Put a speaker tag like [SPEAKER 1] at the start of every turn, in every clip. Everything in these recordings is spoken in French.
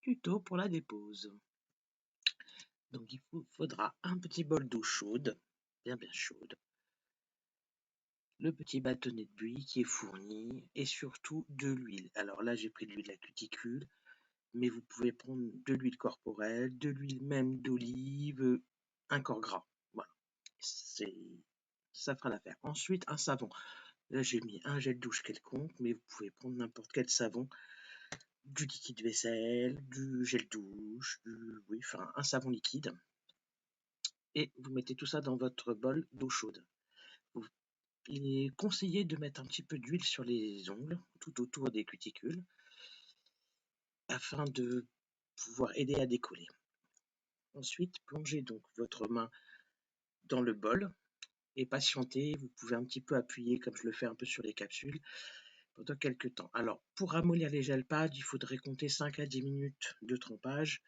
[SPEAKER 1] tuto pour la dépose. Donc il vous faudra un petit bol d'eau chaude, bien chaude, le petit bâtonnet de buis qui est fourni et surtout de l'huile. Alors là j'ai pris de l'huile à cuticule, mais vous pouvez prendre de l'huile corporelle, de l'huile même d'olive, un corps gras. Voilà, ça fera l'affaire. Ensuite un savon. Là j'ai mis un gel douche quelconque, mais vous pouvez prendre n'importe quel savon. Du liquide vaisselle, du gel douche, enfin un savon liquide. Et vous mettez tout ça dans votre bol d'eau chaude. Il est conseillé de mettre un petit peu d'huile sur les ongles, tout autour des cuticules, afin de pouvoir aider à décoller. Ensuite, plongez donc votre main dans le bol et patientez. Vous pouvez un petit peu appuyer, comme je le fais un peu sur les capsules, pendant quelques temps. Alors, pour ramollir les gel pads, il faudrait compter 5 à 10 minutes de trempage,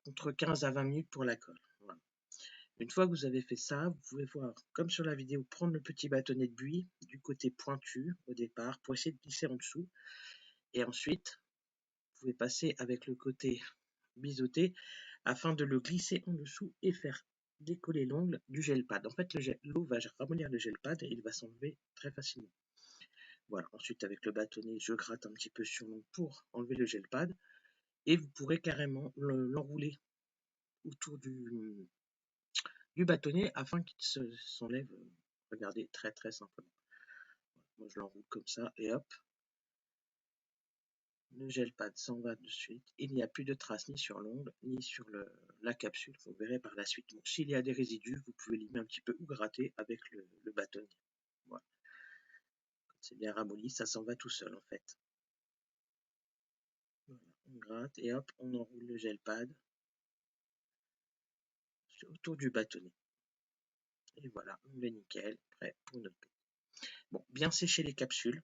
[SPEAKER 1] contre 15 à 20 minutes pour la colle. Voilà. Une fois que vous avez fait ça, vous pouvez voir, comme sur la vidéo, prendre le petit bâtonnet de buis du côté pointu au départ pour essayer de glisser en dessous. Et ensuite, vous pouvez passer avec le côté biseauté afin de le glisser en dessous et faire décoller l'ongle du gel pad. En fait, l'eau va ramollir le gel pad et il va s'enlever très facilement. Voilà. Ensuite, avec le bâtonnet, je gratte un petit peu sur l'ongle pour enlever le gel pad et vous pourrez carrément l'enrouler autour du bâtonnet afin qu'il s'enlève, regardez, très simplement. Moi je l'enroule comme ça et hop, le gel pad s'en va de suite. Il n'y a plus de traces ni sur l'ongle ni sur la capsule, vous verrez par la suite. Donc s'il y a des résidus, vous pouvez limer un petit peu ou gratter avec le bâtonnet. Voilà. Quand c'est bien ramolli, ça s'en va tout seul en fait. Voilà. On gratte et hop, on enroule le gel pad autour du bâtonnet. Et voilà, on est nickel, prêt pour notre pot. Bon, bien sécher les capsules,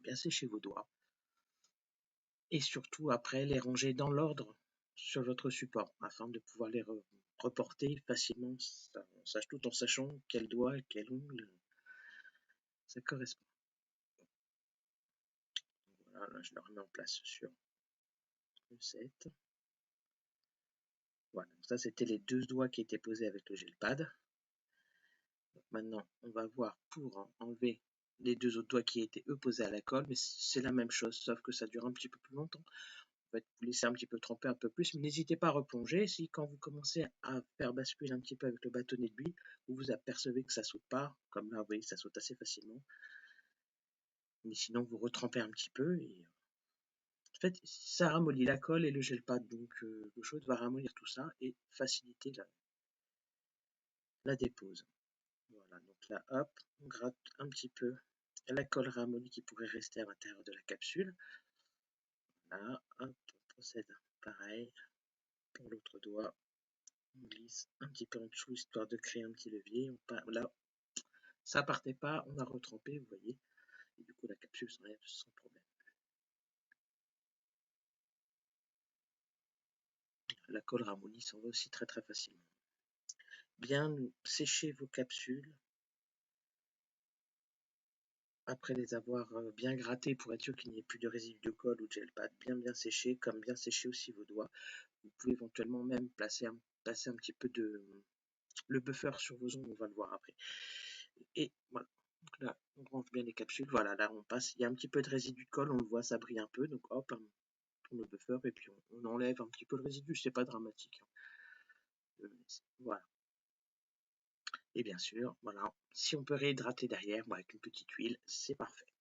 [SPEAKER 1] bien sécher vos doigts. Et surtout après les ranger dans l'ordre sur votre support afin de pouvoir les reporter facilement, tout en sachant quel doigt, quel ongle ça correspond. Voilà, là je le remets en place sur le 7. Voilà, donc ça c'était les deux doigts qui étaient posés avec le gel pad. Donc maintenant on va voir pour enlever les deux autres doigts qui étaient eux posés à la colle, mais c'est la même chose sauf que ça dure un petit peu plus longtemps. Vous laissez un petit peu tremper un peu plus, mais n'hésitez pas à replonger. Si quand vous commencez à faire basculer un petit peu avec le bâtonnet de buis, vous vous apercevez que ça saute pas, comme là vous voyez ça saute assez facilement. Mais sinon vous retrempez un petit peu et en fait ça ramollit la colle et le gel pad, donc l'eau chaude va ramollir tout ça et faciliter la dépose. Voilà, donc là hop, on gratte un petit peu la colle ramollie qui pourrait rester à l'intérieur de la capsule. Là, hop, on procède pareil pour l'autre doigt. On glisse un petit peu en dessous histoire de créer un petit levier. Là, ça partait pas, on a retrempé, vous voyez. Et du coup, la capsule s'enlève sans problème. La colle ramollie s'en va aussi très facilement. Bien sécher vos capsules après les avoir bien grattées pour être sûr qu'il n'y ait plus de résidus de colle ou de gel pad. Bien séché, comme bien sécher aussi vos doigts. Vous pouvez éventuellement même placer un petit peu de le buffer sur vos ongles, on va le voir après. Et voilà. Donc là, on range bien les capsules. Voilà, là on passe. Il y a un petit peu de résidu de colle, on le voit, ça brille un peu. Donc hop, on tourne le buffer et puis on enlève un petit peu le résidu. C'est pas dramatique. Voilà. Et bien sûr, voilà. Si on peut réhydrater derrière, avec une petite huile, c'est parfait.